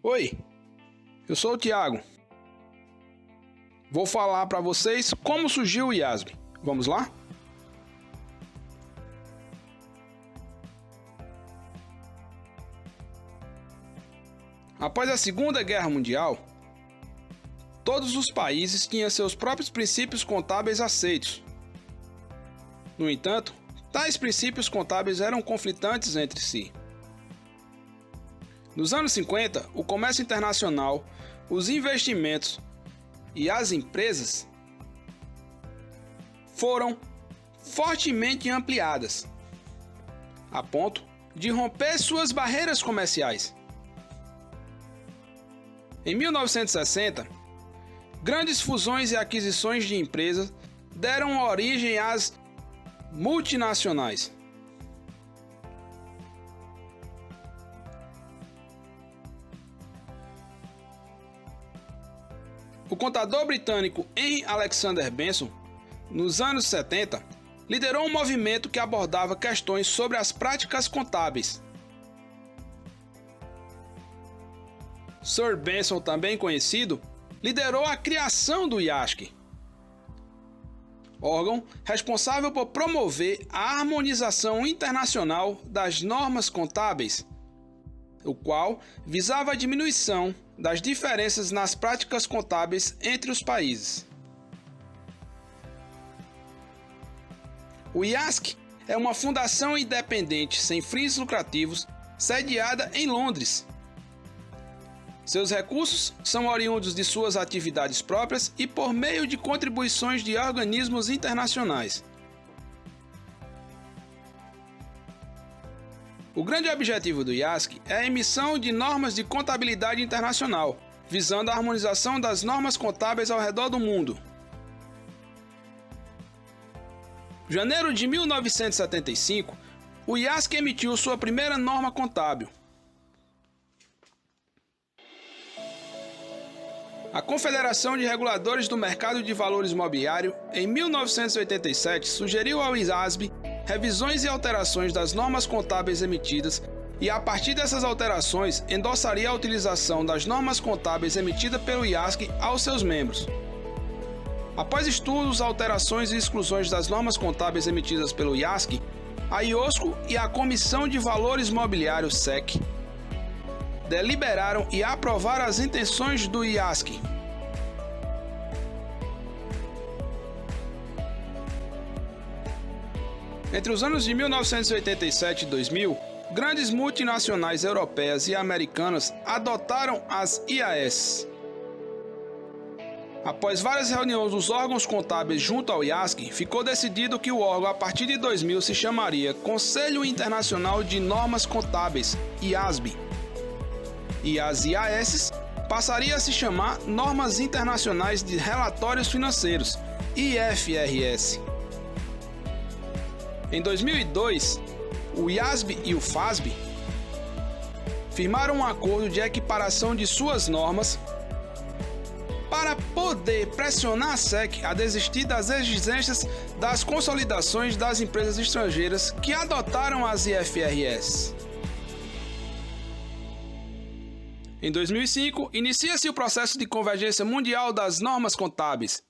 Oi, eu sou o Thiago. Vou falar para vocês como surgiu o IASB. Vamos lá? Após a Segunda Guerra Mundial, todos os países tinham seus próprios princípios contábeis aceitos. No entanto, tais princípios contábeis eram conflitantes entre si. Nos anos 50, o comércio internacional, os investimentos e as empresas foram fortemente ampliadas, a ponto de romper suas barreiras comerciais. Em 1960, grandes fusões e aquisições de empresas deram origem às multinacionais. O contador britânico Henry Alexander Benson, nos anos 70, liderou um movimento que abordava questões sobre as práticas contábeis. Sir Benson, também conhecido, liderou a criação do IASC, órgão responsável por promover a harmonização internacional das normas contábeis, o qual visava a diminuição das diferenças nas práticas contábeis entre os países. O IASC é uma fundação independente sem fins lucrativos sediada em Londres. Seus recursos são oriundos de suas atividades próprias e por meio de contribuições de organismos internacionais. O grande objetivo do IASC é a emissão de normas de contabilidade internacional, visando a harmonização das normas contábeis ao redor do mundo. Em janeiro de 1975, o IASC emitiu sua primeira norma contábil. A Confederação de Reguladores do Mercado de Valores Mobiliário, em 1987, sugeriu ao IASB revisões e alterações das normas contábeis emitidas e, a partir dessas alterações, endossaria a utilização das normas contábeis emitidas pelo IASC aos seus membros. Após estudos, alterações e exclusões das normas contábeis emitidas pelo IASC, a IOSCO e a Comissão de Valores Mobiliários SEC deliberaram e aprovaram as intenções do IASC. Entre os anos de 1987 e 2000, grandes multinacionais europeias e americanas adotaram as IAS. Após várias reuniões dos órgãos contábeis junto ao IASC, ficou decidido que o órgão, a partir de 2000, se chamaria Conselho Internacional de Normas Contábeis, IASB. E as IAS passaria a se chamar Normas Internacionais de Relatórios Financeiros, IFRS. Em 2002, o IASB e o FASB firmaram um acordo de equiparação de suas normas para poder pressionar a SEC a desistir das exigências das consolidações das empresas estrangeiras que adotaram as IFRS. Em 2005, inicia-se o processo de convergência mundial das normas contábeis.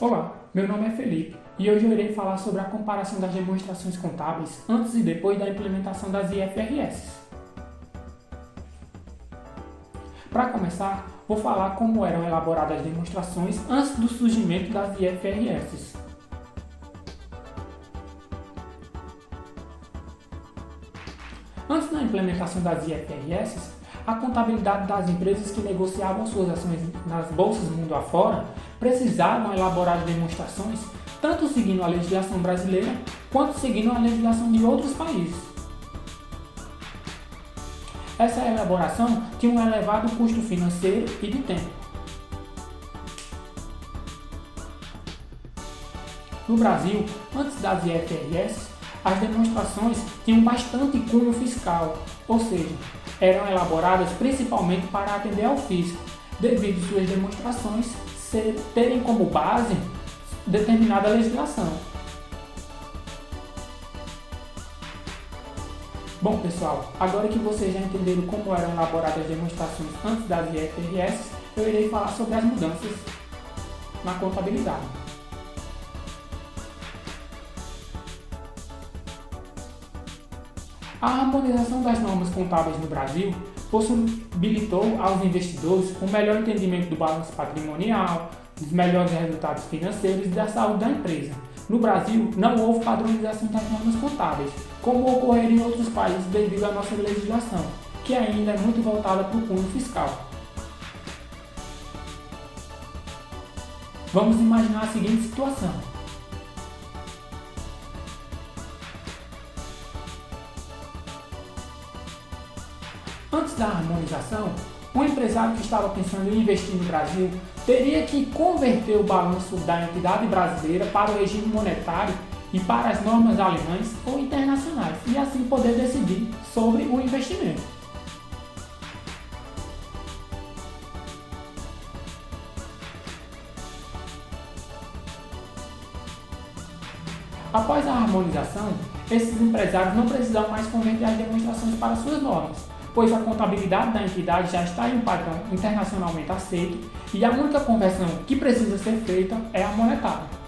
Olá, meu nome é Felipe e hoje eu irei falar sobre a comparação das demonstrações contábeis antes e depois da implementação das IFRS. Para começar, vou falar como eram elaboradas as demonstrações antes do surgimento das IFRS. Antes da implementação das IFRS, a contabilidade das empresas que negociavam suas ações nas bolsas mundo afora precisavam elaborar demonstrações tanto seguindo a legislação brasileira quanto seguindo a legislação de outros países. Essa elaboração tinha um elevado custo financeiro e de tempo. No Brasil, antes das IFRS, as demonstrações tinham bastante cunho fiscal, ou seja, eram elaboradas principalmente para atender ao fisco, devido suas demonstrações terem como base determinada legislação. Bom, pessoal, agora que vocês já entenderam como eram elaboradas as demonstrações antes das IFRS, eu irei falar sobre as mudanças na contabilidade. A harmonização das normas contábeis no Brasil possibilitou aos investidores um melhor entendimento do balanço patrimonial, dos melhores resultados financeiros e da saúde da empresa. No Brasil, não houve padronização das normas contábeis, como ocorreria em outros países devido à nossa legislação, que ainda é muito voltada para o cunho fiscal. Vamos imaginar a seguinte situação. Antes da harmonização, um empresário que estava pensando em investir no Brasil teria que converter o balanço da entidade brasileira para o regime monetário e para as normas alemãs ou internacionais, e assim poder decidir sobre o investimento. Após a harmonização, esses empresários não precisam mais converter as demonstrações para suas normas, pois a contabilidade da entidade já está em um padrão internacionalmente aceito e a única conversão que precisa ser feita é a monetária.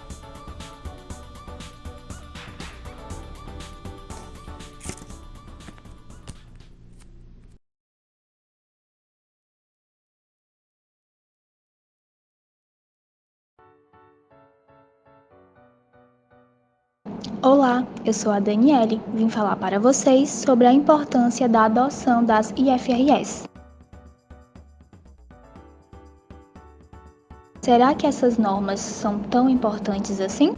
Olá, eu sou a Daniele, vim falar para vocês sobre a importância da adoção das IFRS. Será que essas normas são tão importantes assim?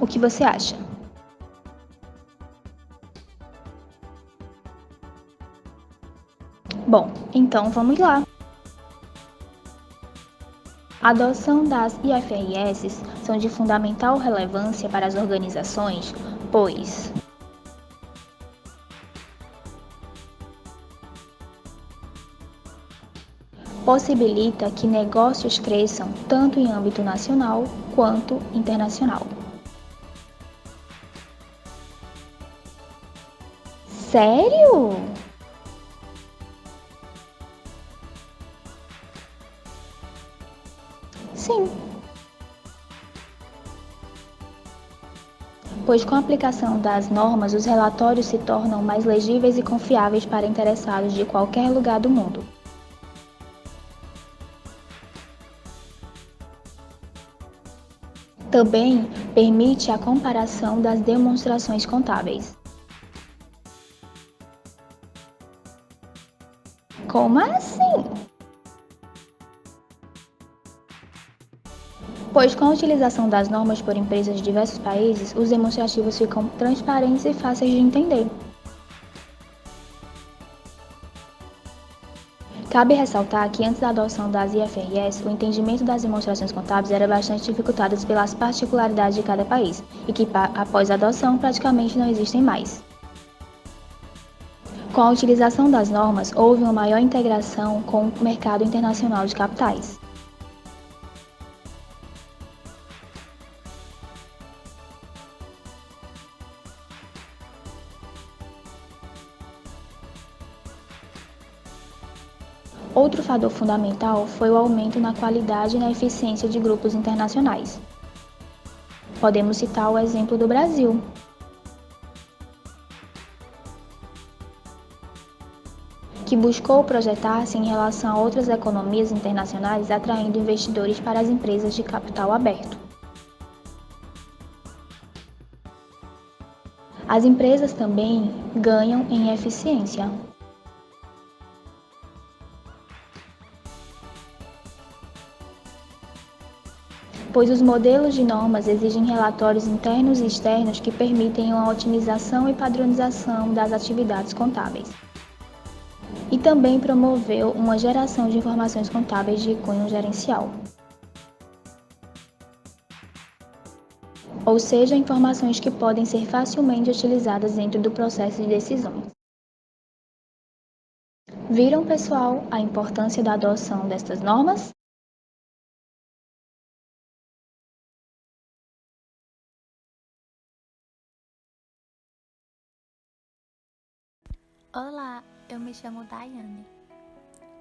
O que você acha? Bom, então vamos lá. A adoção das IFRS são de fundamental relevância para as organizações, pois possibilita que negócios cresçam tanto em âmbito nacional quanto internacional. Sério? Sim. Pois com a aplicação das normas, os relatórios se tornam mais legíveis e confiáveis para interessados de qualquer lugar do mundo. Também permite a comparação das demonstrações contábeis. Como assim? Pois com a utilização das normas por empresas de diversos países, os demonstrativos ficam transparentes e fáceis de entender. Cabe ressaltar que antes da adoção das IFRS, o entendimento das demonstrações contábeis era bastante dificultado pelas particularidades de cada país, e que após a adoção praticamente não existem mais. Com a utilização das normas, houve uma maior integração com o mercado internacional de capitais. Outro fator fundamental foi o aumento na qualidade e na eficiência de grupos internacionais. Podemos citar o exemplo do Brasil. Que buscou projetar-se em relação a outras economias internacionais, atraindo investidores para as empresas de capital aberto. As empresas também ganham em eficiência. Pois os modelos de normas exigem relatórios internos e externos que permitem uma otimização e padronização das atividades contábeis. E também promoveu uma geração de informações contábeis de cunho gerencial. Ou seja, informações que podem ser facilmente utilizadas dentro do processo de decisões. Viram, pessoal, a importância da adoção destas normas? Olá, eu me chamo Daiane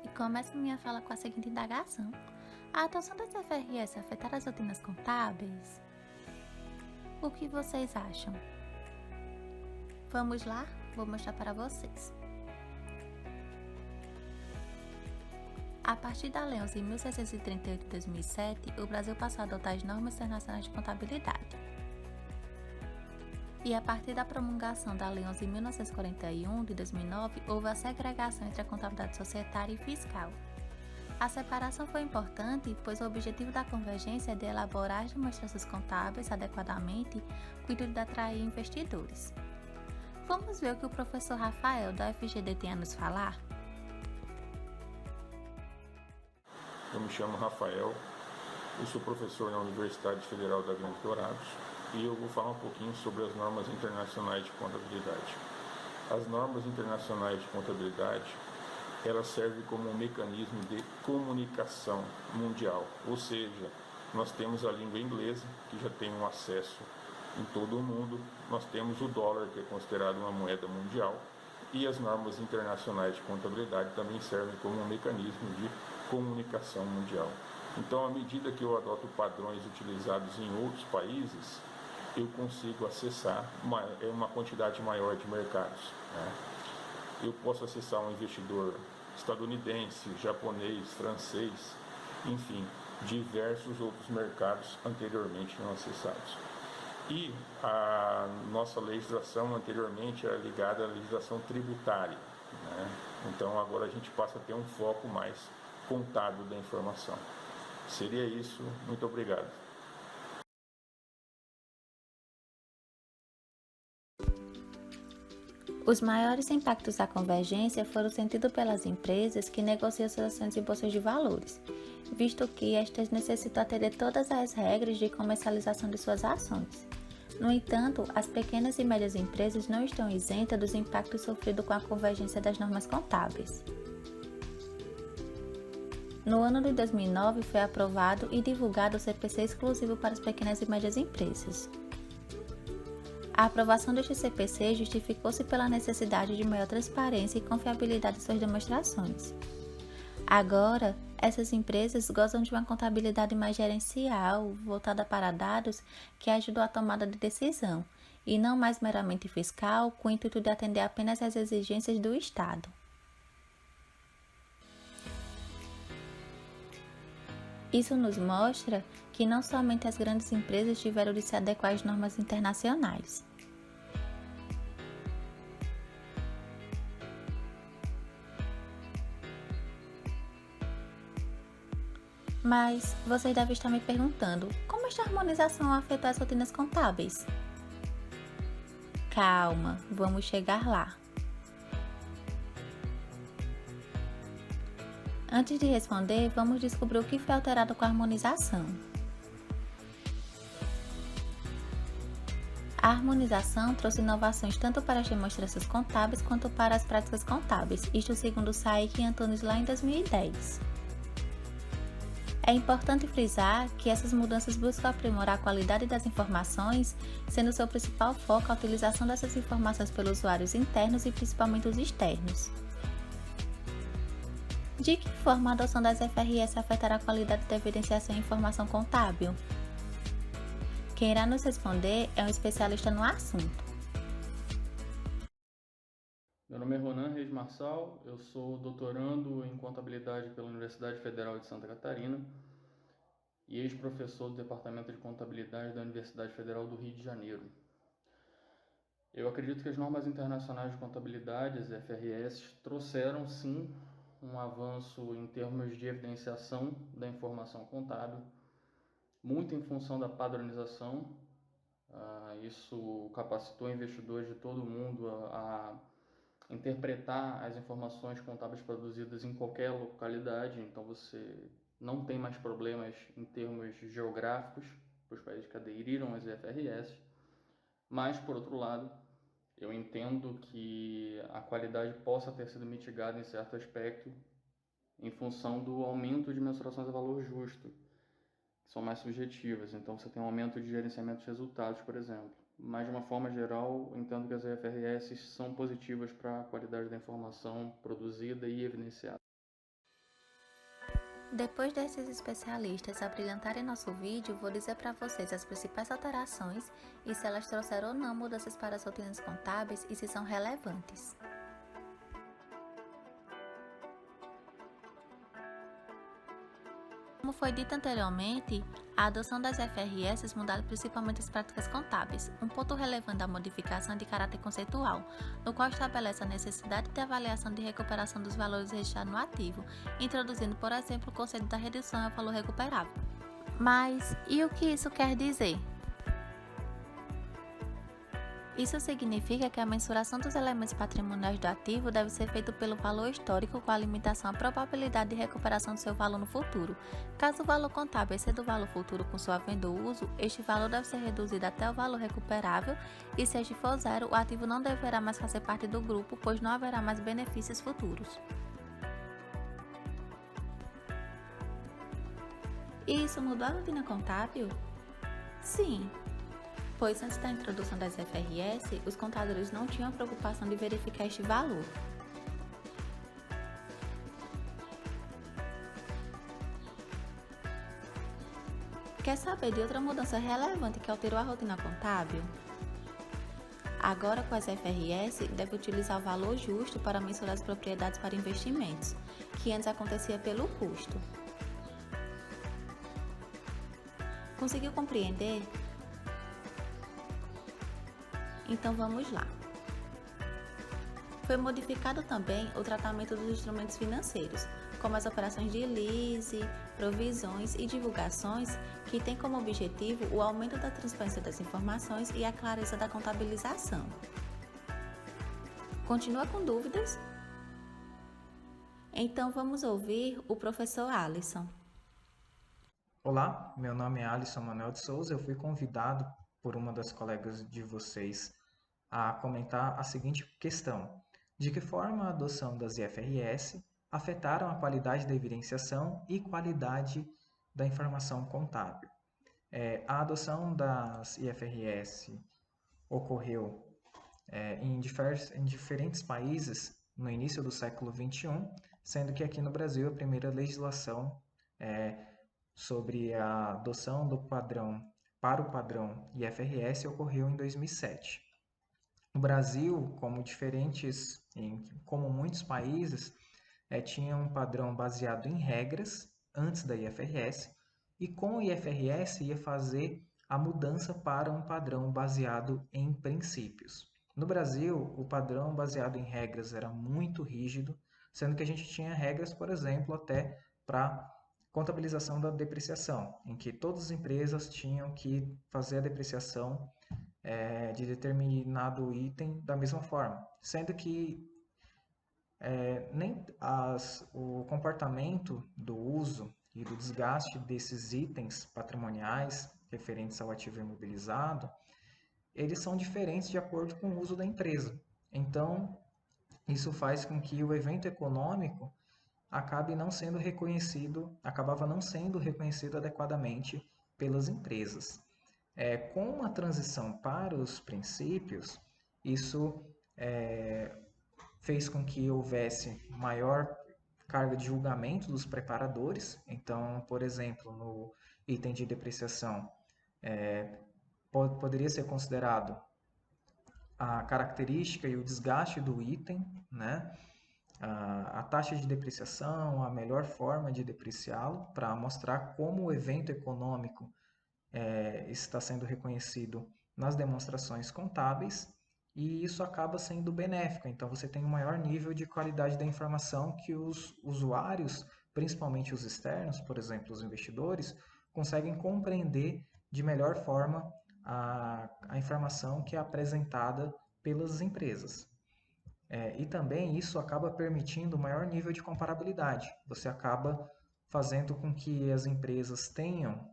e começo minha fala com a seguinte indagação. A adoção das FRS afetará as rotinas contábeis? O que vocês acham? Vamos lá? Vou mostrar para vocês. A partir da Lei 11.638 de 2007, o Brasil passou a adotar as normas internacionais de contabilidade. E a partir da promulgação da Lei 11.941 de 2009, houve a segregação entre a contabilidade societária e fiscal. A separação foi importante, pois o objetivo da convergência é de elaborar as demonstrações contábeis adequadamente, com o intuito de atrair investidores. Vamos ver o que o professor Rafael, da UFGD, tem a nos falar? Eu me chamo Rafael, eu sou professor na Universidade Federal da Grande Dourados e eu vou falar um pouquinho sobre as normas internacionais de contabilidade. As normas internacionais de contabilidade, elas servem como um mecanismo de comunicação mundial, ou seja, nós temos a língua inglesa, que já tem um acesso em todo o mundo, nós temos o dólar, que é considerado uma moeda mundial, e as normas internacionais de contabilidade também servem como um mecanismo de comunicação mundial. Então, à medida que eu adoto padrões utilizados em outros países, eu consigo acessar uma quantidade maior de mercados, né? Eu posso acessar um investidor estadunidense, japonês, francês, enfim, diversos outros mercados anteriormente não acessados. E a nossa legislação anteriormente era ligada à legislação tributária, né? Então agora a gente passa a ter um foco mais contábil da informação. Seria isso, muito obrigado. Os maiores impactos da convergência foram sentidos pelas empresas que negociam suas ações em bolsas de valores, visto que estas necessitam atender todas as regras de comercialização de suas ações. No entanto, as pequenas e médias empresas não estão isentas dos impactos sofridos com a convergência das normas contábeis. No ano de 2009, foi aprovado e divulgado o CPC exclusivo para as pequenas e médias empresas. A aprovação deste CPC justificou-se pela necessidade de maior transparência e confiabilidade de suas demonstrações. Agora, essas empresas gozam de uma contabilidade mais gerencial, voltada para dados que ajudam a tomada de decisão, e não mais meramente fiscal, com o intuito de atender apenas às exigências do Estado. Isso nos mostra que não somente as grandes empresas tiveram de se adequar às normas internacionais. Mas vocês devem estar me perguntando, como esta harmonização afetou as rotinas contábeis? Calma, vamos chegar lá. Antes de responder, vamos descobrir o que foi alterado com a harmonização. A harmonização trouxe inovações tanto para as demonstrações contábeis quanto para as práticas contábeis, isto segundo Saik e Antunes lá em 2010. É importante frisar que essas mudanças buscam aprimorar a qualidade das informações, sendo seu principal foco a utilização dessas informações pelos usuários internos e principalmente os externos. De que forma a adoção das FRS afetará a qualidade da evidenciação e informação contábil? Quem irá nos responder é um especialista no assunto. Meu nome é Ronan Reis Marçal, eu sou doutorando em contabilidade pela Universidade Federal de Santa Catarina e ex-professor do Departamento de Contabilidade da Universidade Federal do Rio de Janeiro. Eu acredito que as normas internacionais de contabilidade, as FRS, trouxeram sim um avanço em termos de evidenciação da informação contábil, muito em função da padronização. Isso capacitou investidores de todo o mundo a interpretar as informações contábeis produzidas em qualquer localidade, então você não tem mais problemas em termos geográficos para os países que aderiram às FRS, mas, por outro lado, eu entendo que a qualidade possa ter sido mitigada em certo aspecto em função do aumento de mensurações a valor justo, que são mais subjetivas. Então, você tem um aumento de gerenciamento de resultados, por exemplo. mas de uma forma geral, entendo que as IFRS são positivas para a qualidade da informação produzida e evidenciada. Depois desses especialistas abrilhantarem nosso vídeo, vou dizer para vocês as principais alterações e se elas trouxeram ou não mudanças para as rotinas contábeis e se são relevantes. Como foi dito anteriormente, a adoção das FRS mudaram principalmente as práticas contábeis. Um ponto relevante da modificação é de caráter conceitual, no qual estabelece a necessidade de avaliação de recuperação dos valores registrados no ativo, introduzindo, por exemplo, o conceito da redução ao valor recuperável. Mas, e o que isso quer dizer? Isso significa que a mensuração dos elementos patrimoniais do ativo deve ser feita pelo valor histórico com a limitação à probabilidade de recuperação do seu valor no futuro. Caso o valor contábil exceda o valor futuro com sua venda ou uso, este valor deve ser reduzido até o valor recuperável e se este for zero, o ativo não deverá mais fazer parte do grupo, pois não haverá mais benefícios futuros. E isso mudou a rotina contábil? Sim. Pois antes da introdução das FRS, os contadores não tinham a preocupação de verificar este valor. Quer saber de outra mudança relevante que alterou a rotina contábil? Agora, com as FRS, deve utilizar o valor justo para mensurar as propriedades para investimentos, que antes acontecia pelo custo. Conseguiu compreender? Então vamos lá. Foi modificado também o tratamento dos instrumentos financeiros, como as operações de lease, provisões e divulgações, que têm como objetivo o aumento da transparência das informações e a clareza da contabilização. Continua com dúvidas? Então vamos ouvir o professor Alisson. Olá, meu nome é Alisson Manuel de Souza. Eu fui convidado por uma das colegas de vocês a comentar a seguinte questão: de que forma a adoção das IFRS afetaram a qualidade da evidenciação e qualidade da informação contábil? A adoção das IFRS ocorreu em diferentes países no início do século XXI, sendo que aqui no Brasil a primeira legislação sobre a adoção do padrão para o padrão IFRS ocorreu em 2007. O Brasil, como muitos países, tinha um padrão baseado em regras antes da IFRS, e com o IFRS ia fazer a mudança para um padrão baseado em princípios. No Brasil, o padrão baseado em regras era muito rígido, sendo que a gente tinha regras, por exemplo, até para contabilização da depreciação, em que todas as empresas tinham que fazer a depreciação de determinado item da mesma forma, sendo que o comportamento do uso e do desgaste desses itens patrimoniais referentes ao ativo imobilizado, eles são diferentes de acordo com o uso da empresa. Então, isso faz com que o evento econômico acabava não sendo reconhecido adequadamente pelas empresas. Com a transição para os princípios, isso fez com que houvesse maior carga de julgamento dos preparadores. Então, por exemplo, no item de depreciação, poderia ser considerado a característica e o desgaste do item, né? A taxa de depreciação, a melhor forma de depreciá-lo, para mostrar como o evento econômico está sendo reconhecido nas demonstrações contábeis, e isso acaba sendo benéfico. Então, você tem um maior nível de qualidade da informação que os usuários, principalmente os externos, por exemplo, os investidores, conseguem compreender de melhor forma a informação que é apresentada pelas empresas. E também isso acaba permitindo maior nível de comparabilidade. Você acaba fazendo com que as empresas tenham,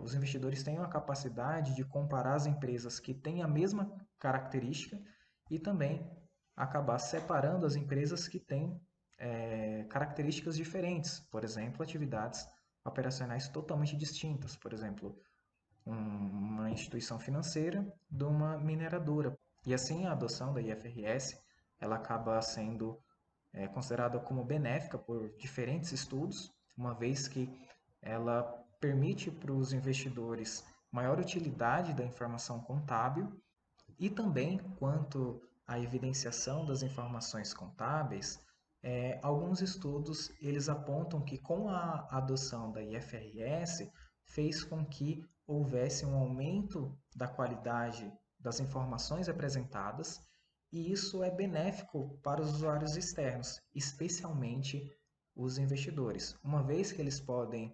os investidores tenham a capacidade de comparar as empresas que têm a mesma característica e também acabar separando as empresas que têm características diferentes. Por exemplo, atividades operacionais totalmente distintas. Por exemplo, uma instituição financeira de uma mineradora. E assim a adoção da IFRS ela acaba sendo considerada como benéfica por diferentes estudos, uma vez que ela permite para os investidores maior utilidade da informação contábil e também, quanto à evidenciação das informações contábeis, alguns estudos eles apontam que com a adoção da IFRS fez com que houvesse um aumento da qualidade das informações apresentadas e isso é benéfico para os usuários externos, especialmente os investidores, uma vez que eles podem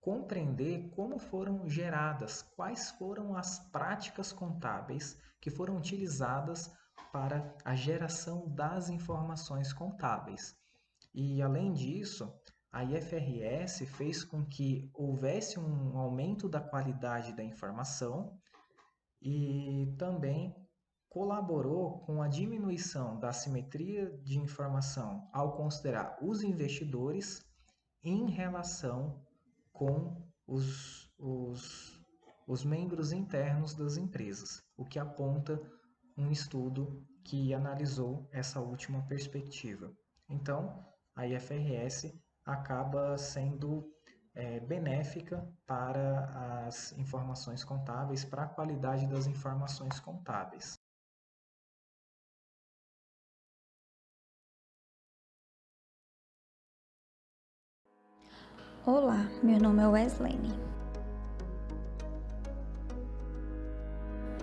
compreender como foram geradas, quais foram as práticas contábeis que foram utilizadas para a geração das informações contábeis. E, além disso, a IFRS fez com que houvesse um aumento da qualidade da informação e também colaborou com a diminuição da assimetria de informação ao considerar os investidores em relação com os membros internos das empresas, o que aponta um estudo que analisou essa última perspectiva. Então, a IFRS acaba sendo benéfica para as informações contábeis, para a qualidade das informações contábeis. Olá, meu nome é Weslene.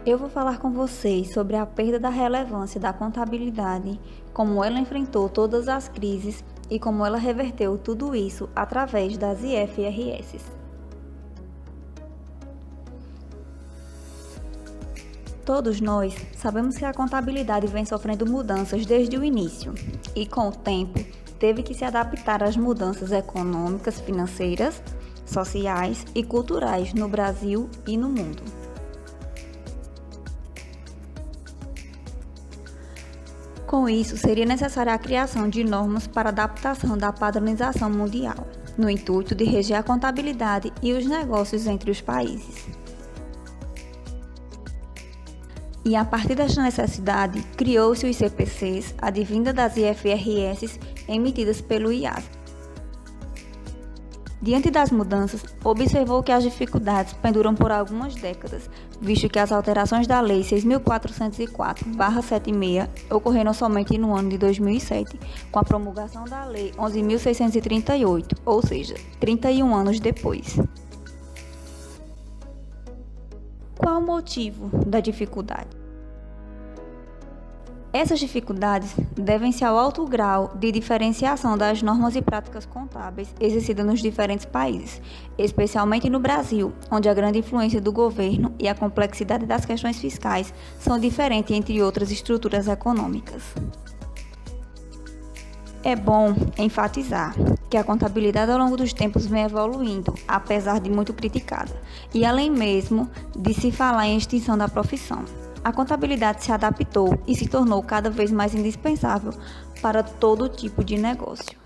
Eu vou falar com vocês sobre a perda da relevância da contabilidade, como ela enfrentou todas as crises e como ela reverteu tudo isso através das IFRS. Todos nós sabemos que a contabilidade vem sofrendo mudanças desde o início e, com o tempo, teve que se adaptar às mudanças econômicas, financeiras, sociais e culturais no Brasil e no mundo. Com isso, seria necessária a criação de normas para adaptação da padronização mundial, no intuito de reger a contabilidade e os negócios entre os países. E a partir desta necessidade, criou-se os CPCs, advinda das IFRS emitidas pelo IASB. Diante das mudanças, observou que as dificuldades penduram por algumas décadas, visto que as alterações da Lei 6.404/76 ocorreram somente no ano de 2007, com a promulgação da Lei 11.638, ou seja, 31 anos depois. Qual o motivo da dificuldade? Essas dificuldades devem-se ao alto grau de diferenciação das normas e práticas contábeis exercidas nos diferentes países, especialmente no Brasil, onde a grande influência do governo e a complexidade das questões fiscais são diferentes entre outras estruturas econômicas. É bom enfatizar que a contabilidade ao longo dos tempos vem evoluindo, apesar de muito criticada, e além mesmo de se falar em extinção da profissão. A contabilidade se adaptou e se tornou cada vez mais indispensável para todo tipo de negócio.